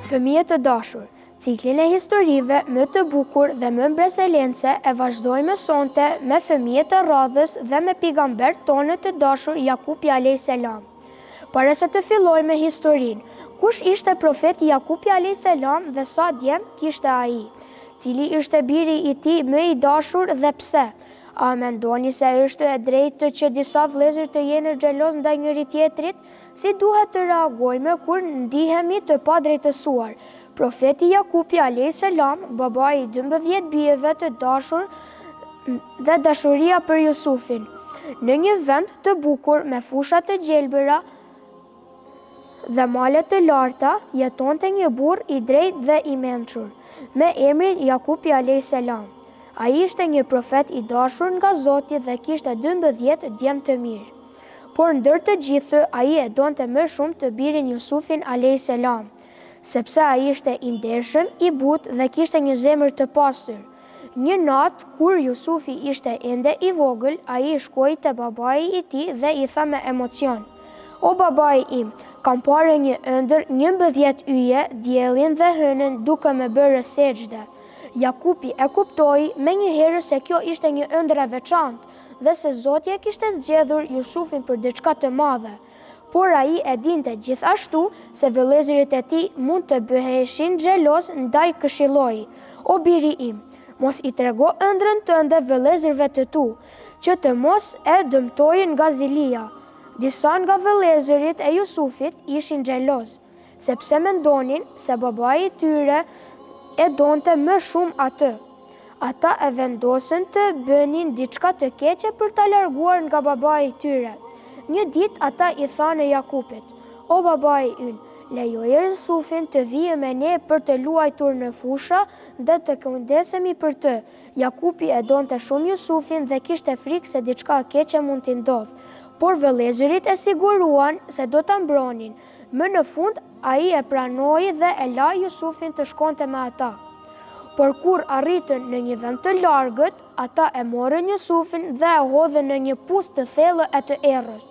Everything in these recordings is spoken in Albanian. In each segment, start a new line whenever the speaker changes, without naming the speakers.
Fëmijët të dashur, ciklin e historive më të bukur dhe më mbreselence e vazhdojmë sonte me fëmijët të radhës dhe me pejgambert tonë të dashur Jakubi a.s. Para se të filloj me historinë, kush ishte profeti Jakubi a.s. dhe sa djem kishte ai? Cili ishte biri i tij më i dashur dhe pse? A mendoni se është e drejtë që disa vëllezër të jenë xheloz ndaj njëri tjetrit? Si duhet të reagojmë kur ndihemi të padrejtësuar? Profeti Jakubi a.s., babai i 12 bijeve të dashur dhe dashuria për Jusufin. Në një vend të bukur me fusha të gjelbëra dhe male të larta, jetonte një burr i drejtë dhe i mençur, me emrin Jakubi a.s. Ai ishte një profet i dashur nga Zoti dhe kishte 12 djem të mirë. Por ndër të gjithë, ai e donte më shumë të birin Jusufin a.s., sepse ai ishte i ndershëm, i butë dhe kishte një zemër të pastër. Një natë, kur Jusufi ishte ende i vogël, ai shkoi te babai i tij dhe i tha me emocion: "O babai im, kam parë një ëndër 11 yje, diellin dhe hënën duke më bërë sejdë." Jakubi e kuptoi menjëherë se kjo ishte një ëndër e veçantë dhe se Zoti e kishte zgjedhur Jusufin për diçka të madhe. Por ai e dinte gjithashtu se vëllezërit e tij mund të bëheshin xheloz ndaj këshilloi: "O biri im, mos i trego ëndrrën tënde vëllezërve të tu, që të mos e dëmtojnë nga zilia." Disa nga vëllezërit e Jusufit ishin xheloz, sepse mendonin se babai i tyre e donte më shumë atë. Ata e vendosën të bënin diçka të keqe për ta larguar nga babai i tyre. Një ditë ata i thanë Jakubit: "O babai ynë, lejoje Jusufin të vijë me ne për të luajtur në fusha dhe të kujdesemi për të." Jakubi e donte shumë Jusufin dhe kishte frikë se diçka e keqe mund t'i ndodhë, por vëllezërit e siguruan se do ta mbronin. Më në fund ai e pranoi dhe e la Jusufin të shkonte me ata. Por kur arritën në një vend të largët, ata e morën Jusufin dhe e hodhën në një pustë të thellë e të errët.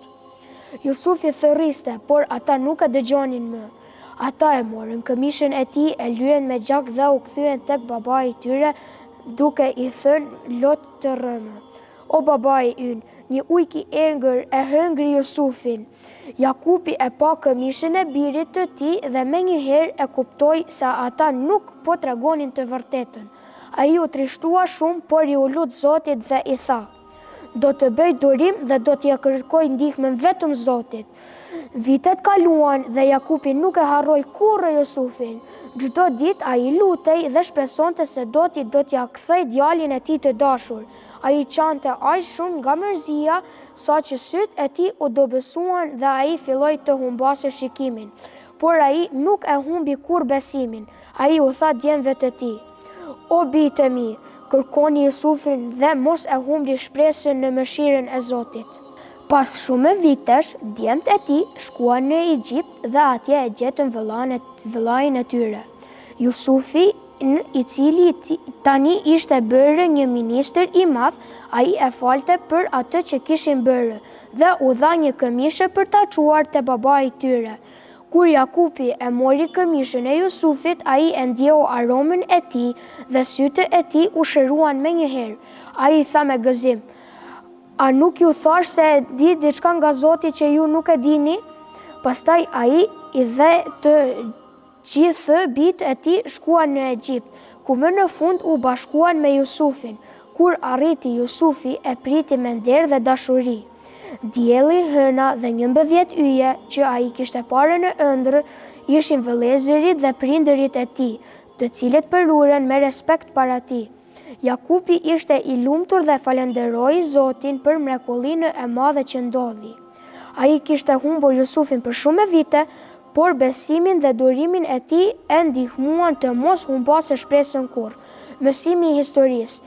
Jusufi thërriste, por ata nuk e dëgjonin më. Ata e morën këmishën e tij, e lyen me gjak dhe u kthyen tek babai i tyre, duke i thënë lot të rëmë: "O babai ynë, një ujk i engër e hëngri Jusufin." Jakubi e pa këmishën e birit të tij dhe menjëherë e kuptoi se ata nuk po tregonin të vërtetën. Ai u trishtua shumë, por i u lut Zotit dhe i tha: "Do të bëj durim dhe do t'ia kërkoj ndihmën vetëm Zotit." Vitet kaluan dhe Jakubi nuk e harroi kurrë Jusufin. Çdo ditë ai lutej dhe shpresonte se Zoti do t'ia kthej djalin e tij të dashur. Ai qante aq shumë nga mërzia, sa që sytë e tij u dobësuan dhe ai filloi të humbasë shikimin. Por ai nuk e humbi kurrë besimin. Ai u tha djemve të tij: "O bijtë mi, kërkoni Jusufin dhe mos e humbni shpresën në mëshirën e Zotit." Pas shumë vitesh, djemt e tij shkuan në Egjipt dhe atje e gjetën vëllain e tyre, Jusufi, i cili tani ishte bërë një ministër i madh. Ai e falte për atë që kishin bërë dhe u dha një këmishë për ta çuar te babai i tyre. Kur Jakubi e mori këmishën e Jusufit, ai e ndjeu aromën e tij dhe sytë e tij u shëruan menjëherë. Ai i tha me gëzim: "A nuk ju thash se e di diçka nga Zoti që ju nuk e dini?" Pastaj ai i dhe të gjithë bijtë e tij shkuan në Egjipt, ku më në fund u bashkuan me Jusufin. Kur arriti Jusufi, e priti me nder dhe dashuri. Dielli, hëna dhe 11 yje që ai kishte parë në ëndër ishin vëllezërit dhe prindërit e tij, të cilët përuren me respekt para tij. Jakubi ishte i lumtur dhe falenderoi Zotin për mrekullinë e madhe që ndodhi. Ai kishte humbur Jusufin për shumë vite, por besimin dhe durimin e tij e ndihmuan të mos humbasë shpresën kurrë. Mësimi i historisë.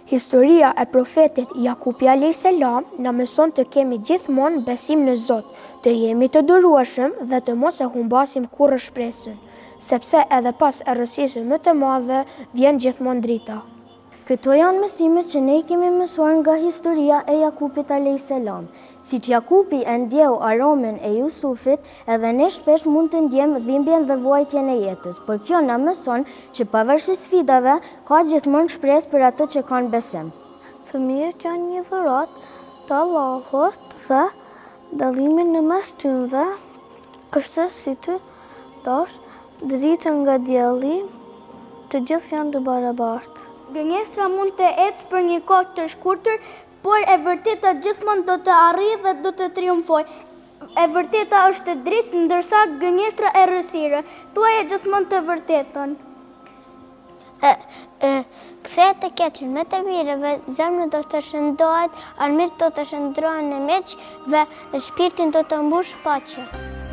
Historia e profetit Jakubi a.s. na mëson të kemi gjithmonë besim në Zot, të jemi të durueshëm dhe të mos e humbasim kurrë shpresën, sepse edhe pas errësisë më të madhe vjen gjithmonë drita.
Këto janë mësimet që ne kemi mësuar nga historia e Jakupit a.s. Si që Jakupi e ndjeu aromën e Jusufit, edhe ne shpesh mund të ndjem dhimbjen dhe vuajtjen e jetës, por kjo na mëson që pavarësisht sfidave, ka gjithmonë shpresë për ato që kanë besim.
Fëmijët janë një dhuratë të Allahut dhe dallimin në mes tyre është si të dash dritën nga dielli, të gjithë janë të barabartë.
Gënjeshtra mund të ecë për një kohë të shkurtër, por e vërteta gjithmonë do të arrijë dhe do të triumfojë. E vërteta është dritë, ndërsa gënjeshtra e rrësirë. Thuaje gjithmonë të vërtetën.
Kthehet të keqen me të mirëve, zemrën do të shëndohet, armiqtë do të shndrohen në miq dhe shpirtin do të mbush paqe.